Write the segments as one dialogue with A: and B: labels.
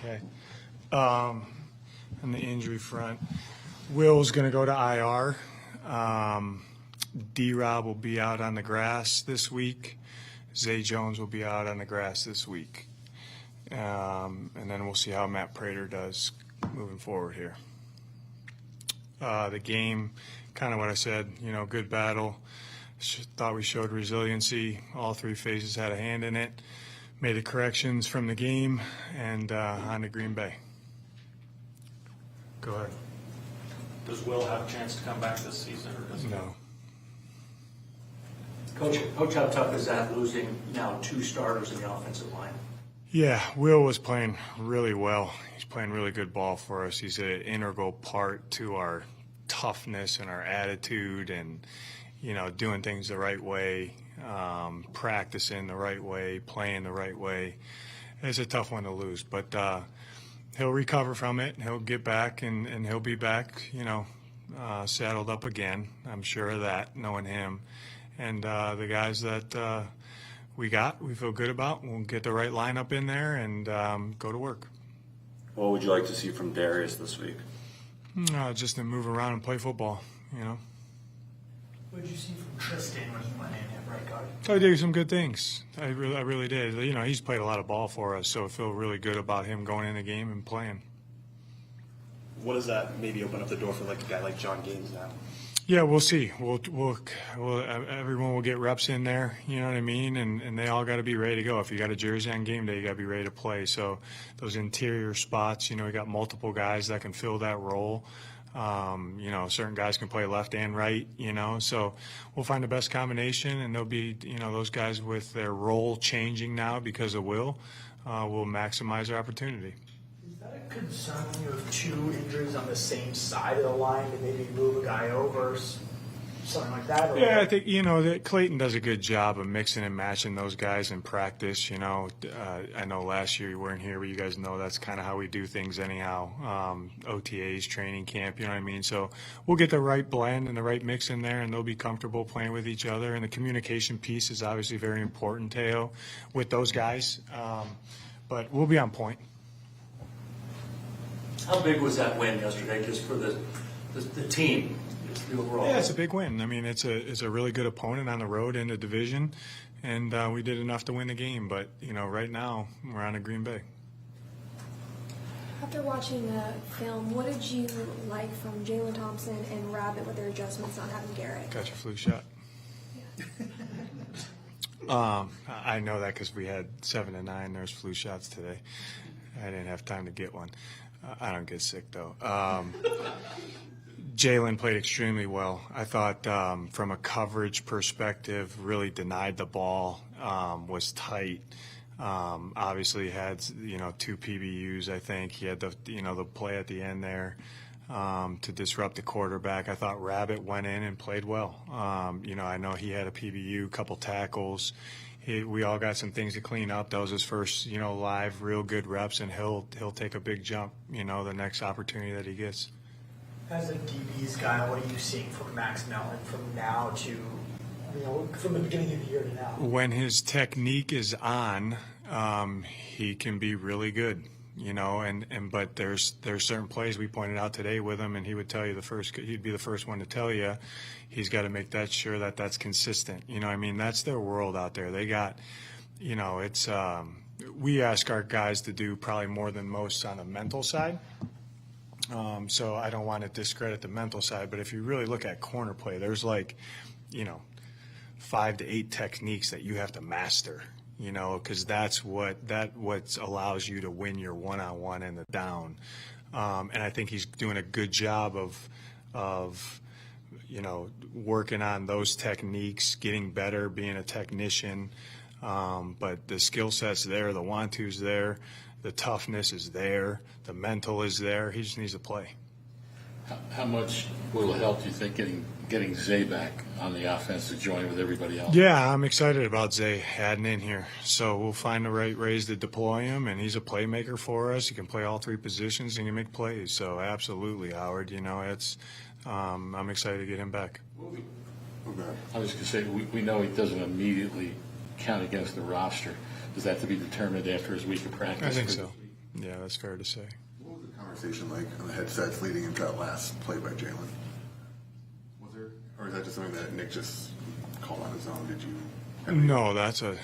A: Okay. On the injury front, Will's going to go to IR. D-Rob will be out on the grass this week. Zay Jones will be out on the grass this week. And then we'll see how Matt Prater does moving forward here. The game, kind of what I said, good battle. Thought we showed resiliency. All three phases had a hand in it. Made the corrections from the game, and on to Green Bay. Go ahead.
B: Does Will have a chance to come back this season, or does he?
A: No.
C: Coach, how tough is that, losing now 2 starters in the offensive line?
A: Yeah, Will was playing really well. He's playing really good ball for us. He's an integral part to our toughness and our attitude and, doing things the right way, practicing the right way, playing the right way. It's a tough one to lose, but he'll recover from it. He'll get back, and he'll be back, saddled up again. I'm sure of that, knowing him. And the guys that we feel good about. We'll get the right lineup in there and go to work.
D: What would you like to see from Darius this week?
A: Just to move around and play football,
E: What did you see from Tristan when he went in at right guard?
A: I did some good things. I really did. He's played a lot of ball for us, so I feel really good about him going in the game and playing.
F: What does that maybe open up the door for like a guy like John Gaines now?
A: Yeah, we'll see. We'll everyone will get reps in there, you know what I mean? And they all got to be ready to go. If you got a jersey on game day, you got to be ready to play. So those interior spots, we got multiple guys that can fill that role. Certain guys can play left and right, So we'll find the best combination, and there'll be, those guys with their role changing now because of Will will maximize their opportunity.
E: Is that a concern when you have 2 injuries on the same side of the line to maybe move a guy over, something like that? Or
A: Yeah, I think, that Clayton does a good job of mixing and matching those guys in practice. I know last year you weren't here, but you guys know that's kind of how we do things anyhow. OTAs, training camp, you know what I mean? So we'll get the right blend and the right mix in there, and they'll be comfortable playing with each other. And the communication piece is obviously very important, Teo, with those guys. But we'll be on point.
C: How big was that win yesterday just for the team, the overall?
A: Yeah, it's a big win. I mean, it's a really good opponent on the road in the division, and we did enough to win the game. But, right now we're on to Green Bay.
G: After watching the film, what did you like from Jalen Thompson and Rabbit with their adjustments not having Garrett?
A: Got your flu shot. I know that because we had 7 to 9 nurse flu shots today. I didn't have time to get one. I don't get sick, though. Jalen played extremely well. I thought from a coverage perspective, really denied the ball, was tight. Obviously had, 2 PBUs, I think. He had the play at the end there to disrupt the quarterback. I thought Rabbit went in and played well. I know he had a PBU, couple tackles. We all got some things to clean up. That was his first, live, real good reps, and he'll take a big jump, the next opportunity that he gets.
E: As a DB's guy, what are you seeing from Max Mellon from now to, from the beginning of the year to now?
A: When his technique is on, he can be really good, but there's certain plays we pointed out today with him, and he would tell you he'd be the first one to tell you he's got to make that sure that that's consistent. That's their world out there. They got, it's we ask our guys to do probably more than most on the mental side. So I don't want to discredit the mental side, but if you really look at corner play, there's 5 to 8 techniques that you have to master, because that's what allows you to win your one-on-one and the down. And I think he's doing a good job of working on those techniques, getting better, being a technician. But the skill set's there, the want-to's there, the toughness is there, the mental is there. He just needs to play.
H: How much will it help, do you think, getting Zay back on the offense to join with everybody else?
A: Yeah, I'm excited about Zay adding in here. So we'll find the right ways to deploy him, and he's a playmaker for us. He can play all 3 positions and he can make plays. So absolutely, Howard. I'm excited to get him back.
H: I was going to say, we know he doesn't immediately count against the roster. Is that to be determined after his week of practice?
A: I think so. Yeah, that's fair to say.
I: What was the conversation like on the headsets leading into that last play by Jalen? Was there, or is that just something that Nick just called on his own? Did you?
A: No, that's I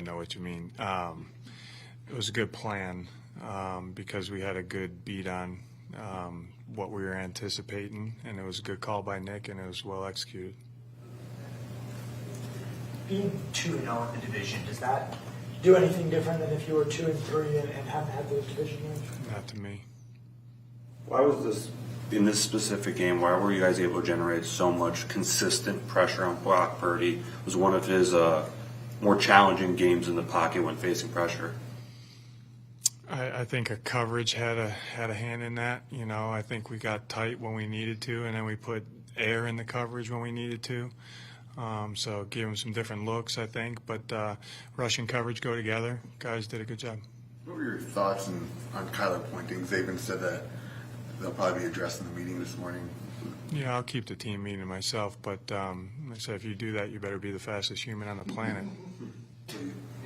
A: know what you mean. It was a good plan because we had a good beat on what we were anticipating, and it was a good call by Nick, and it was well executed.
E: Being 2-0 in the division, does that do anything different than if you were 2-3 and hadn't had those division games?
A: Not to me.
D: Why was this, in this specific game, why were you guys able to generate so much consistent pressure on Brock Purdy? It was one of his more challenging games in the pocket when facing pressure.
A: I think a coverage had a hand in that. You know, I think we got tight when we needed to, and then we put air in the coverage when we needed to. So give him some different looks, I think. But rush and coverage go together. Guys did a good job.
I: What were your thoughts on Kyler pointing? Xavier said that they'll probably be addressed in the meeting this morning.
A: Yeah, I'll keep the team meeting myself. But I said, if you do that, you better be the fastest human on the planet.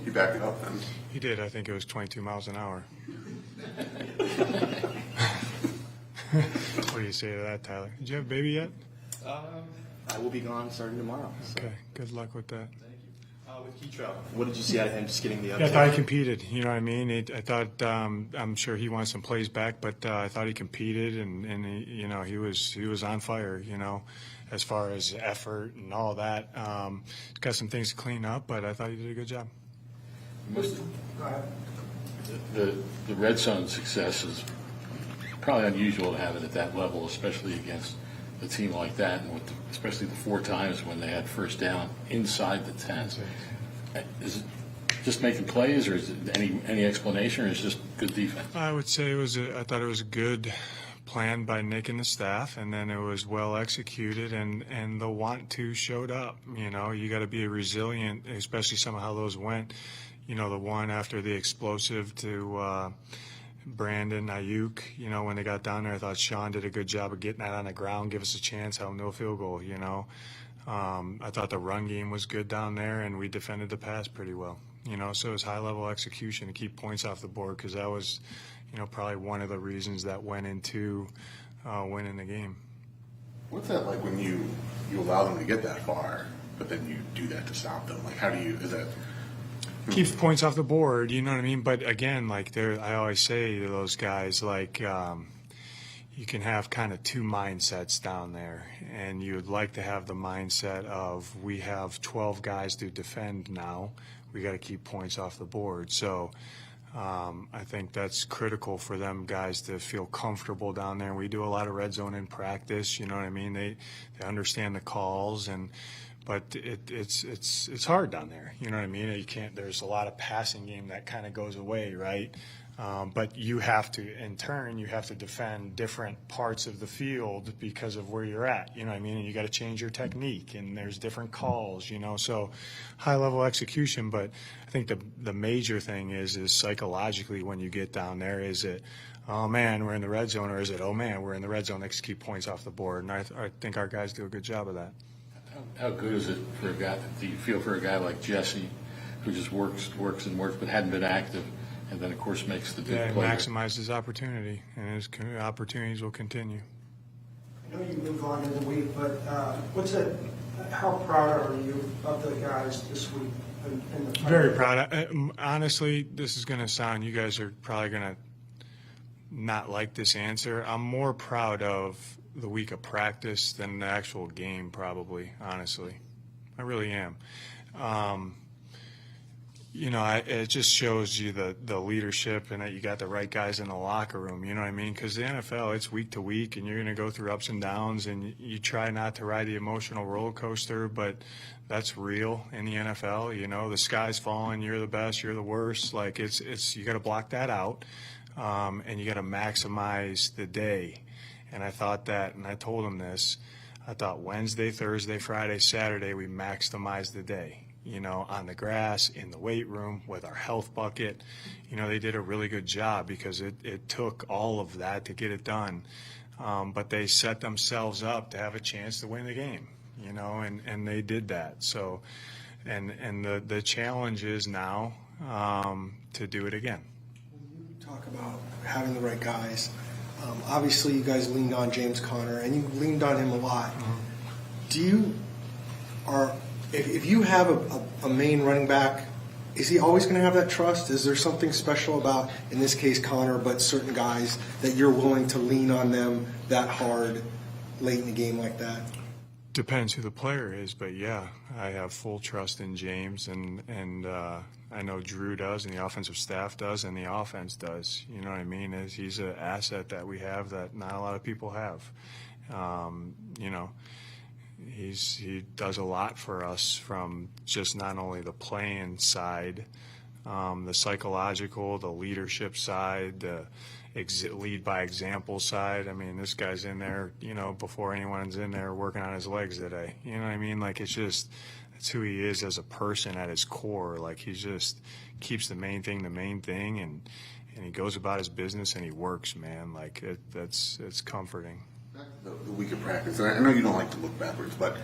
I: He backed it up then.
A: He did. I think it was 22 miles an hour. What do you say to that, Tyler? Did you have a baby yet?
F: I will be gone starting tomorrow. So.
A: Okay. Good luck with that.
F: Thank you. With Keytrow, what did you see out of him just getting the
A: Yeah, I
F: update?
A: thought he competed. You know what I mean? I thought I'm sure he wants some plays back, but I thought he competed, and he, you know, he was on fire. You know, as far as effort and all that. He's got some things to clean up, but I thought he did a good job.
E: Go ahead.
H: The red zone success is probably unusual to have it at that level, especially against a team like that, and especially the 4 times when they had first down inside the 10. Is it just making plays, or is it any explanation, or is it just good defense?
A: I would say I thought it was a good plan by Nick and the staff, and then it was well executed, and the want to showed up. You know, you got to be resilient, especially some of how those went. You know, the one after the explosive to Brandon Ayuk, you know, when they got down there, I thought Sean did a good job of getting that on the ground, give us a chance, have no field goal, you know. I thought the run game was good down there, and we defended the pass pretty well. You know, so it was high-level execution to keep points off the board, because that was, you know, probably one of the reasons that went into winning the game.
I: What's that like when you allow them to get that far, but then you do that to stop them? Like, how do you, is that...
A: Keeps points off the board, you know what I mean? But again, like I always say to those guys, like you can have kind of 2 mindsets down there, and you would like to have the mindset of, we have 12 guys to defend now, we got to keep points off the board. So I think that's critical for them guys to feel comfortable down there. We do a lot of red zone in practice, you know what I mean? They understand the calls, but it's hard down there. You know what I mean? You can't. There's a lot of passing game that kind of goes away, right? But you have to, in turn, you have to defend different parts of the field because of where you're at. You know what I mean? And you got to change your technique, and there's different calls. You know, so high level execution. But I think the major thing is psychologically when you get down there, is it, oh man, we're in the red zone, or is it, oh man, we're in the red zone, let's keep points off the board? And I think our guys do a good job of that.
H: How good is it for a guy? Do you feel for a guy like Jesse, who just works, but hadn't been active, and then of course makes the big play?
A: Maximize his opportunity, and his opportunities will continue.
J: I know you move on in the week, but how proud are you of the guys this week? In the
A: Very proud. Honestly, this is going to sound, you guys are probably going to not like this answer. I'm more proud of the week of practice than the actual game, probably, honestly. I really am. You know, it just shows you the leadership, and that you got the right guys in the locker room, you know what I mean? Because the NFL, it's week to week, and you're going to go through ups and downs, and you try not to ride the emotional roller coaster, but that's real in the NFL. You know, the sky's falling, you're the best, you're the worst. Like, it's you got to block that out, and you got to maximize the day. And I thought that, and I told him this, I thought Wednesday, Thursday, Friday, Saturday, we maximized the day, you know, on the grass, in the weight room, with our health bucket. You know, they did a really good job, because it took all of that to get it done. But they set themselves up to have a chance to win the game, you know, and they did that. So, and the challenge is now, to do it again.
J: You talk about having the right guys. Obviously, you guys leaned on James Conner, and you leaned on him a lot. If you have a main running back, is he always going to have that trust? Is there something special about, in this case, Conner, but certain guys that you're willing to lean on them that hard late in the game like that?
A: Depends who the player is, but yeah, I have full trust in James, and I know Drew does, and the offensive staff does, and the offense does. You know what I mean? He's an asset that we have that not a lot of people have. You know, he does a lot for us from just not only the playing side, the psychological, the leadership side, the lead by example side. I mean, this guy's in there, you know, before anyone's in there working on his legs today. You know what I mean? Like, it's just, that's who he is as a person at his core. Like, he just keeps the main thing, and he goes about his business and he works, man. Like, it's comforting.
I: The week of practice, and I know you don't like to look backwards, but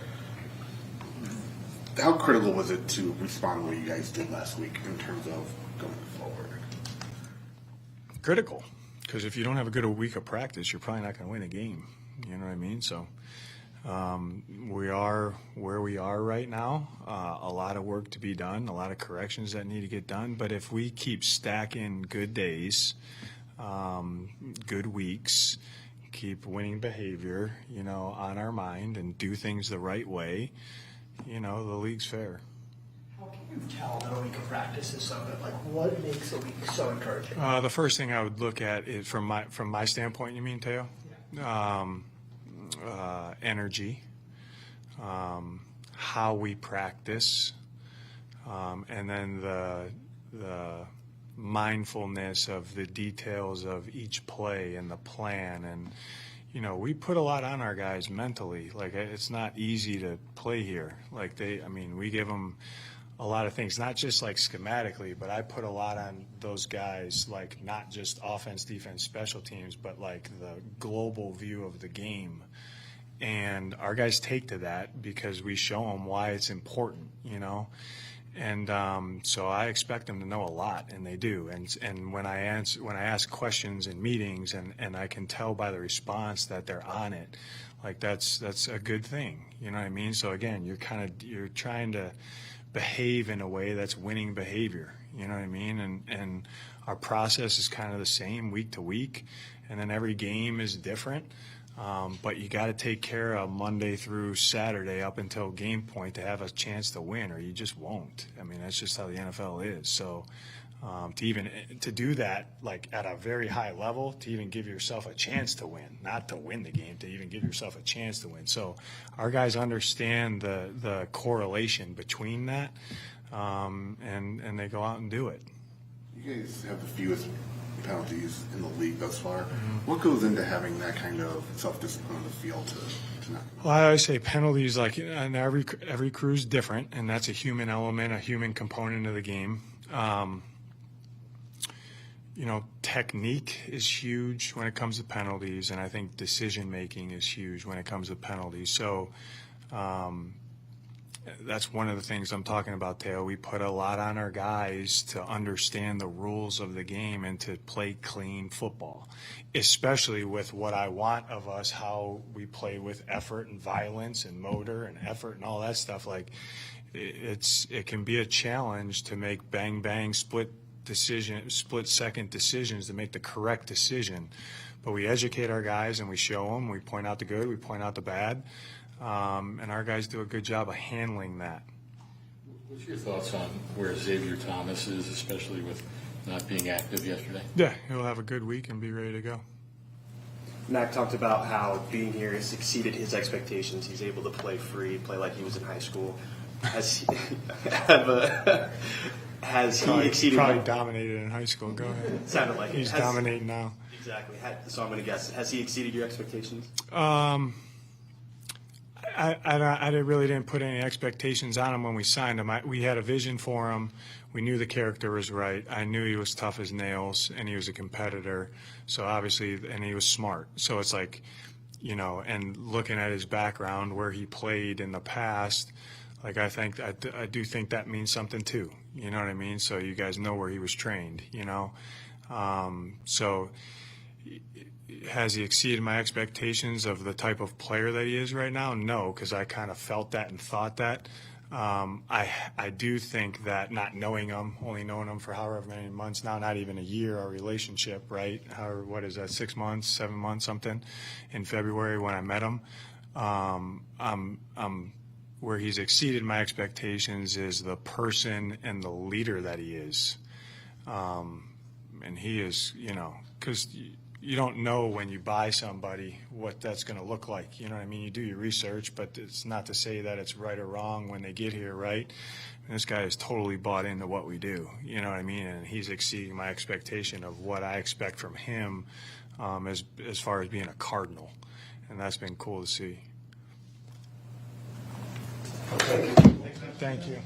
I: how critical was it to respond the way you guys did last week in terms of going forward?
A: Critical, because if you don't have a good week of practice, you're probably not going to win a game. You know what I mean? So we are where we are right now. A lot of work to be done, a lot of corrections that need to get done. But if we keep stacking good days, good weeks, keep winning behavior, you know, on our mind, and do things the right way, you know, the league's fair.
E: How can you tell that a week of practice is so good? Like, what makes a week so encouraging?
A: The first thing I would look at is from my standpoint. You mean, Teo? Yeah. Energy, how we practice, and then the mindfulness of the details of each play and the plan. And you know, we put a lot on our guys mentally. Like, it's not easy to play here. Like, we give them a lot of things, not just like schematically, but I put a lot on those guys, like not just offense, defense, special teams, but like the global view of the game. And our guys take to that because we show them why it's important, you know. And so I expect them to know a lot, and they do. And when I ask questions in meetings, and I can tell by the response that they're on it, like that's a good thing. You know what I mean? So again, you're trying to behave in a way that's winning behavior. You know what I mean? And our process is kind of the same week to week, and then every game is different. But you got to take care of Monday through Saturday up until game point to have a chance to win, or you just won't. I mean, that's just how the NFL is. So to do that, like at a very high level, to even give yourself a chance to win, not to win the game, to even give yourself a chance to win. So our guys understand the correlation between that, and they go out and do it.
I: You guys have the fewest penalties in the league thus far. What goes into having that kind of self-discipline on the field to not?
A: Well, I always say penalties, like, and every crew is different, and that's a human element, a human component of the game. You know, technique is huge when it comes to penalties, and I think decision making is huge when it comes to penalties. So that's one of the things I'm talking about, Teo. We put a lot on our guys to understand the rules of the game and to play clean football, especially with what I want of us, how we play with effort and violence and motor and effort and all that stuff. Like, it can be a challenge to make bang split second decisions to make the correct decision. But we educate our guys and we show them, we point out the good, we point out the bad. And our guys do a good job of handling that.
H: What's your thoughts on where Xavier Thomas is, especially with not being active yesterday?
A: Yeah, he'll have a good week and be ready to go.
F: Mac talked about how being here has exceeded his expectations. He's able to play free, play like he was in high school. Has he exceeded?
A: Probably dominated in high school. Go ahead.
F: Sounded like
A: he's dominating now.
F: Exactly. So I'm going to guess. Has he exceeded your expectations?
A: I really didn't put any expectations on him when we signed him. We had a vision for him. We knew the character was right. I knew he was tough as nails, and he was a competitor. So obviously, and he was smart. So it's like, you know, and looking at his background, where he played in the past, like I do think that means something too. You know what I mean? So you guys know where he was trained. You know, so has he exceeded my expectations of the type of player that he is right now? No, because I kind of felt that and thought that. I do think that not knowing him, only knowing him for however many months now, not even a year, our relationship, right? What is that, 6 months, 7 months, something, in February when I met him. Where he's exceeded my expectations is the person and the leader that he is. And he is, you know, because you don't know when you buy somebody what that's going to look like. You know what I mean? You do your research, but it's not to say that it's right or wrong when they get here, right? And this guy is totally bought into what we do. You know what I mean? And he's exceeding my expectation of what I expect from him as far as being a Cardinal. And that's been cool to see. Thank you.